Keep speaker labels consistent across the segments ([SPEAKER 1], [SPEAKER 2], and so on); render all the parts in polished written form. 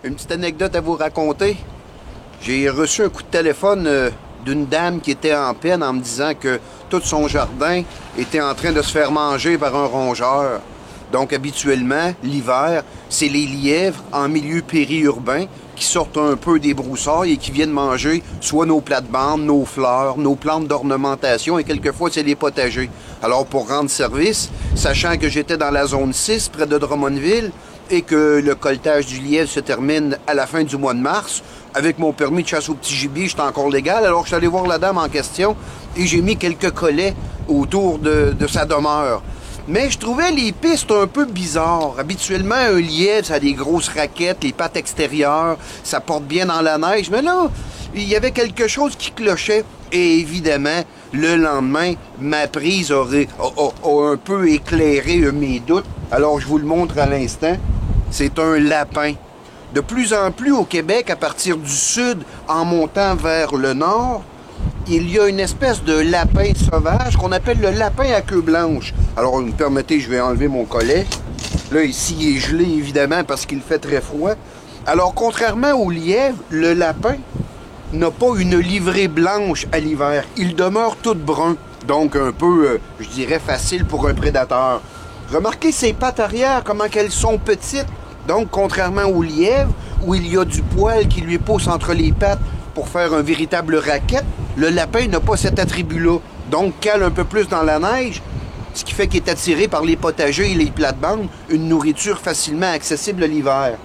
[SPEAKER 1] Une petite anecdote à vous raconter. J'ai reçu un coup de téléphone d'une dame qui était en peine en me disant que tout son jardin était en train de se faire manger par un rongeur. Donc habituellement, l'hiver, c'est les lièvres en milieu périurbain qui sortent un peu des broussailles et qui viennent manger soit nos plates-bandes, nos fleurs, nos plantes d'ornementation et quelquefois c'est les potagers. Alors pour rendre service, sachant que j'étais dans la zone 6 près de Drummondville et que le colletage du lièvre se termine à la fin du mois de mars, avec mon permis de chasse au petit gibier, j'étais encore légal, alors je suis allé voir la dame en question et j'ai mis quelques collets autour de sa demeure. Mais je trouvais les pistes un peu bizarres. Habituellement, un lièvre, ça a des grosses raquettes, les pattes extérieures, ça porte bien dans la neige. Mais là, il y avait quelque chose qui clochait. Et évidemment, le lendemain, ma prise a un peu éclairé mes doutes. Alors, je vous le montre à l'instant. C'est un lapin. De plus en plus au Québec, à partir du sud, en montant vers le nord, il y a une espèce de lapin sauvage qu'on appelle le lapin à queue blanche. Alors, vous me permettez, je vais enlever mon collet. Là, ici, il est gelé, évidemment, parce qu'il fait très froid. Alors, contrairement au lièvre, le lapin n'a pas une livrée blanche à l'hiver. Il demeure tout brun. Donc, un peu, je dirais, facile pour un prédateur. Remarquez ses pattes arrière, comment elles sont petites. Donc, contrairement au lièvre, où il y a du poil qui lui pousse entre les pattes pour faire un véritable raquette, le lapin n'a pas cet attribut-là. Donc, cale un peu plus dans la neige, ce qui fait qu'il est attiré par les potagers et les plates-bandes, une nourriture facilement accessible l'hiver.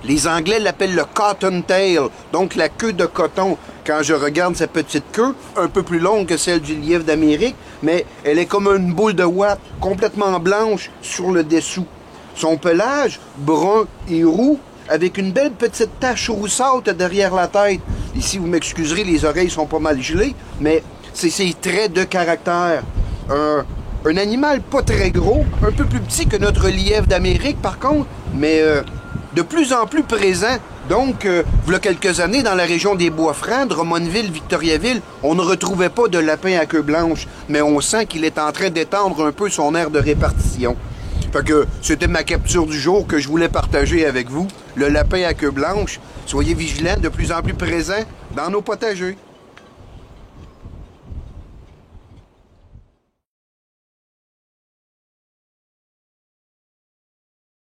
[SPEAKER 1] Les Anglais l'appellent le cottontail, donc la queue de coton. Quand je regarde sa petite queue, un peu plus longue que celle du lièvre d'Amérique, mais elle est comme une boule de ouate, complètement blanche sur le dessous. Son pelage, brun et roux, avec une belle petite tache roussâtre derrière la tête. Ici, vous m'excuserez, les oreilles sont pas mal gelées, mais c'est ses traits de caractère. Un animal pas très gros, un peu plus petit que notre lièvre d'Amérique, par contre, mais de plus en plus présent. Donc, il y a quelques années, dans la région des Bois-Francs, Drummondville, Victoriaville, on ne retrouvait pas de lapin à queue blanche, mais on sent qu'il est en train d'étendre un peu son aire de répartition. Fait que c'était ma capture du jour que je voulais partager avec vous. Le lapin à queue blanche. Soyez vigilants, de plus en plus présent dans nos potagers.